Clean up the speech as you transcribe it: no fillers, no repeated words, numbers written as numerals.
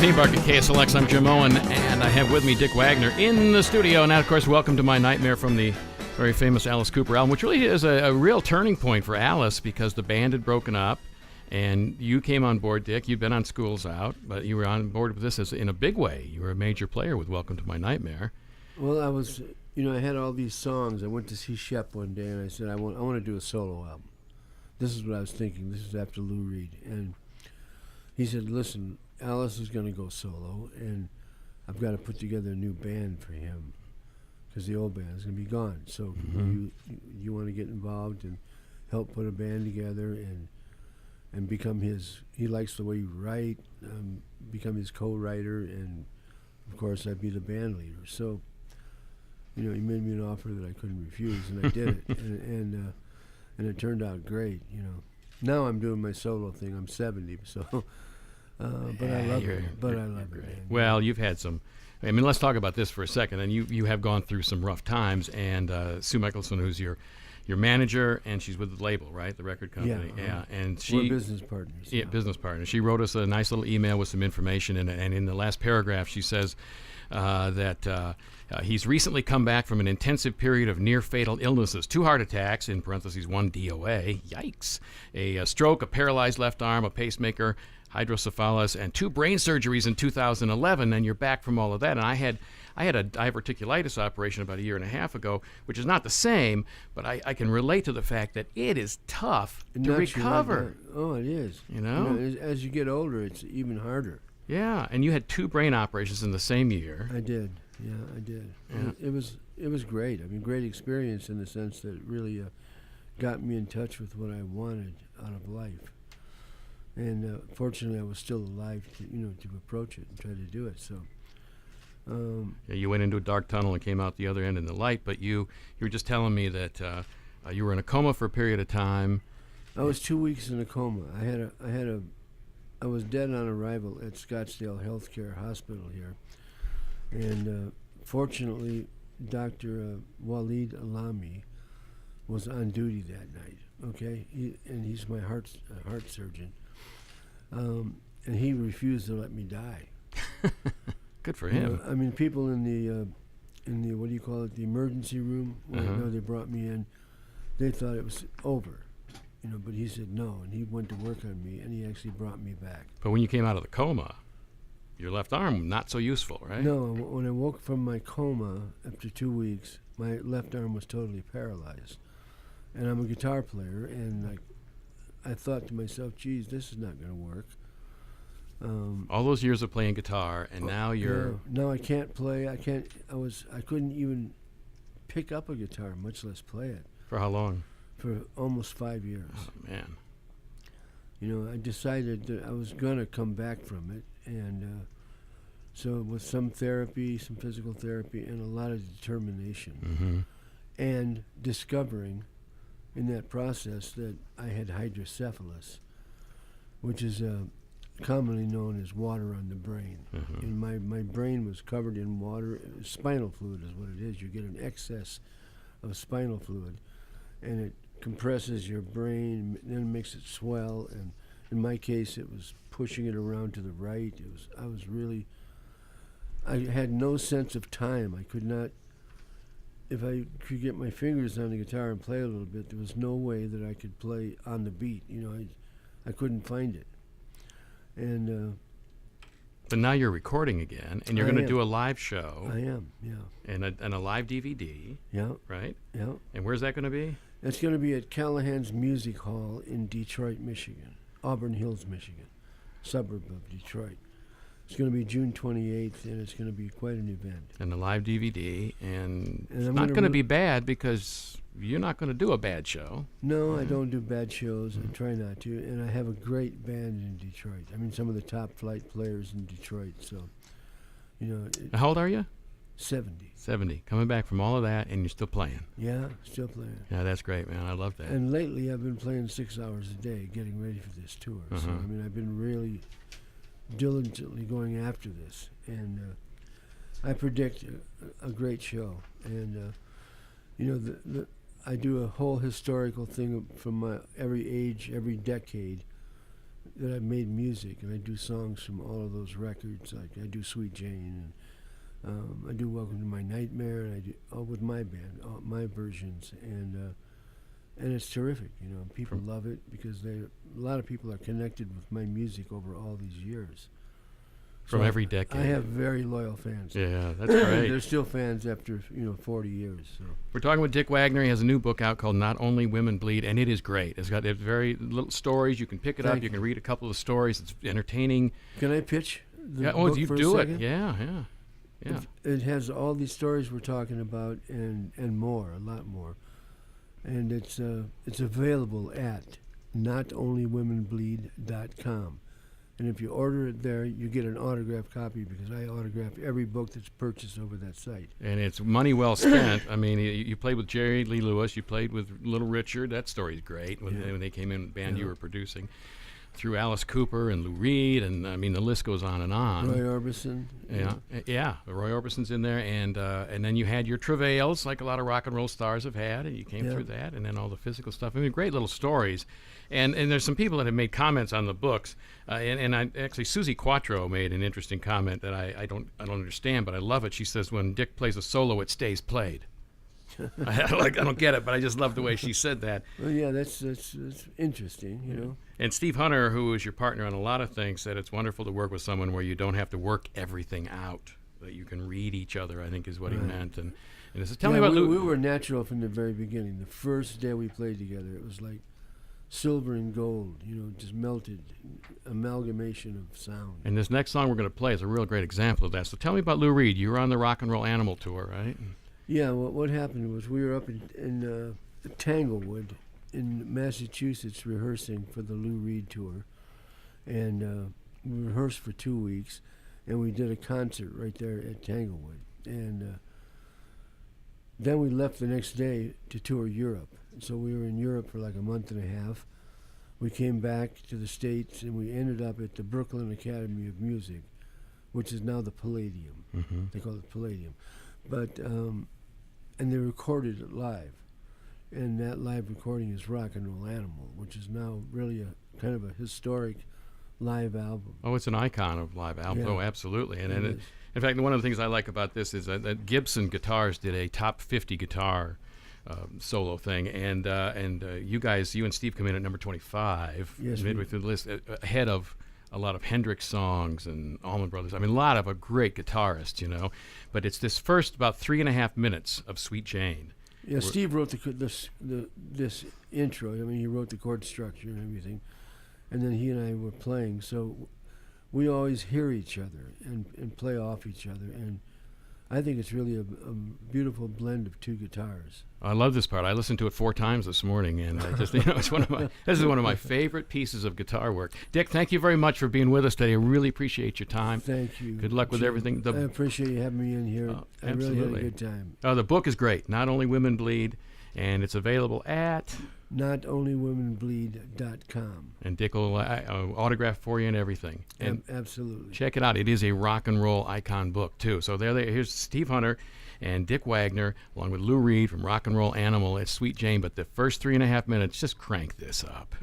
Theme Park at KSLX. I'm Jim Owen, and I have with me Dick Wagner in the studio. And now, of course, welcome to My Nightmare from the very famous Alice Cooper album, which really is a real turning point for Alice because the band had broken up, and you came on board, Dick. You'd been on Schools Out, but you were on board with this in a big way. You were a major player with Welcome to My Nightmare. Well, I was, I had all these songs. I went to see Shep one day, and I said, I want to do a solo album. This is what I was thinking. This is after Lou Reed. And he said, listen, Alice is going to go solo, and I've got to put together a new band for him because the old band is going to be gone. So you want to get involved and help put a band together and become his. He likes the way you write, become his co-writer, and of course I'd be the band leader. So he made me an offer that I couldn't refuse, and I did it, and it turned out great. Now I'm doing my solo thing. I'm 70, so. But I love it. But I love it. Man. Well, you've had some. I mean, let's talk about this for a second. And you have gone through some rough times. And Sue Michelson, who's your manager, and she's with the label, right? The record company. Yeah. And we're business partners. Yeah, business partners. She wrote us a nice little email with some information, and in the last paragraph, she says that he's recently come back from an intensive period of near-fatal illnesses: 2 heart attacks, in parentheses 1 DOA, yikes, a stroke, a paralyzed left arm, a pacemaker, hydrocephalus, and 2 brain surgeries in 2011, and you're back from all of that. And I have diverticulitis operation about 1.5 years ago, which is not the same, but I can relate to the fact that it is tough to recover. Oh, it is. As you get older, it's even harder. Yeah, and you had 2 brain operations in the same year. I did. Yeah, I did. Yeah. It was great. I mean, great experience in the sense that it really got me in touch with what I wanted out of life. And fortunately, I was still alive to approach it and try to do it. So, you went into a dark tunnel and came out the other end in the light. But you were just telling me that you were in a coma for a period of time. I was 2 weeks in a coma. I was dead on arrival at Scottsdale Healthcare Hospital here, and fortunately, Dr. Waleed Alami was on duty that night. Okay, he's my heart surgeon. And he refused to let me die. Good for him. I mean, people in the what do you call it, the emergency room, when they brought me in, they thought it was over, but he said no, and he went to work on me, and he actually brought me back. But when you came out of the coma, your left arm not so useful, right? No, when I woke from my coma after 2 weeks, my left arm was totally paralyzed, and I'm a guitar player, and I thought to myself, geez, this is not going to work. All those years of playing guitar, and now you're... Yeah, now I can't play. I couldn't even pick up a guitar, much less play it. For how long? For almost 5 years. Oh, man. I decided that I was going to come back from it, and so with some therapy, some physical therapy, and a lot of determination, and discovering in that process that I had hydrocephalus, which is commonly known as water on the brain. And my brain was covered in water. Spinal fluid is what it is. You get an excess of spinal fluid, and it compresses your brain, then it makes it swell, and in my case it was pushing it around to the right. I had no sense of time. I could not. If I could get my fingers on the guitar and play a little bit, there was no way that I could play on the beat. I couldn't find it. And but now you're recording again, and you're going to do a live show. I am, yeah. And a live DVD. Yeah. Right? Yeah. And where's that going to be? It's going to be at Callahan's Music Hall in Detroit, Michigan. Auburn Hills, Michigan, suburb of Detroit. It's going to be June 28th, and it's going to be quite an event. And a live DVD, and it's not going to be bad because you're not going to do a bad show. No, I don't do bad shows. I try not to, and I have a great band in Detroit. I mean, some of the top flight players in Detroit. So, How old are you? 70. 70. Coming back from all of that, and you're still playing. Yeah, still playing. Yeah, that's great, man. I love that. And lately, I've been playing 6 hours a day, getting ready for this tour. So, I mean, I've been really diligently going after this, and I predict a great show. And I do a whole historical thing from every age, every decade, that I've made music, and I do songs from all of those records. Like I do Sweet Jane, and I do Welcome to My Nightmare, and I do all with my band, all my versions, and it's terrific. You know, people love it because a lot of people are connected with my music over all these years. From So every decade. I have very loyal fans. Yeah, that's great. They're still fans after 40 years. So. We're talking with Dick Wagner. He has a new book out called Not Only Women Bleed, and it is great. It's got very little stories. You can pick it up. Thank You you. can read a couple of stories. It's entertaining. Can I pitch the Yeah. book Oh, you for a do it. second? Yeah. Yeah. It has all these stories we're talking about and more, a lot more. And it's available at notonlywomenbleed.com. And if you order it there, you get an autographed copy because I autograph every book that's purchased over that site. And it's money well spent. I mean, you played with Jerry Lee Lewis. You played with Little Richard. That story's great when they came in, the band you were producing. Through Alice Cooper and Lou Reed, and I mean the list goes on and on. Roy Orbison. Yeah. Roy Orbison's in there, and then you had your travails, like a lot of rock and roll stars have had, and you came through that, and then all the physical stuff. I mean, great little stories, and there's some people that have made comments on the books, and actually Susie Quattro made an interesting comment that I don't understand, but I love it. She says when Dick plays a solo, it stays played. I don't get it, but I just love the way she said that. Well, yeah, that's interesting, you know. And Steve Hunter, who is your partner on a lot of things, said it's wonderful to work with someone where you don't have to work everything out, that you can read each other, I think is what he meant. And he says, tell me about Lou. We were natural from the very beginning. The first day we played together, it was like silver and gold, you know, just melted, amalgamation of sound. And this next song we're going to play is a real great example of that. So tell me about Lou Reed. You were on the Rock and Roll Animal Tour, right? Yeah, what happened was we were up in Tanglewood in Massachusetts rehearsing for the Lou Reed tour, and we rehearsed for 2 weeks, and we did a concert right there at Tanglewood, and then we left the next day to tour Europe. So we were in Europe for like a month and a half. We came back to the States, and we ended up at the Brooklyn Academy of Music, which is now the Palladium. Mm-hmm. They call it Palladium. But and they recorded it live, and that live recording is Rock and Roll Animal, which is now really a kind of a historic live album. Oh, it's an icon of live albums. Yeah. Oh, absolutely. And It is. in fact, one of the things I like about this is that Gibson Guitars did a top 50 guitar solo thing, and you and Steve come in at number 25, Yes, midway through the list, ahead of a lot of Hendrix songs and Allman Brothers. I mean, a lot of a great guitarist, you know. But it's this first about 3.5 minutes of Sweet Jane. Yeah, Steve wrote this intro. I mean, he wrote the chord structure and everything, and then he and I were playing. So we always hear each other and play off each other, and I think it's really a beautiful blend of two guitars. I love this part. I listened to it 4 times this morning, and I just, it's this is one of my favorite pieces of guitar work. Dick, thank you very much for being with us today. I really appreciate your time. Thank you. Good luck with Jim. everything. I appreciate you having me in here. I really had absolutely. a good time. The book is great. Not Only Women Bleed, and it's available at notonlywomenbleed.com. and Dick will autograph for you and everything. And Absolutely. check it out. It is a rock and roll icon book too. So here's Steve Hunter and Dick Wagner, along with Lou Reed from Rock and Roll Animal. It's Sweet Jane, but the first 3.5 minutes, just crank this up.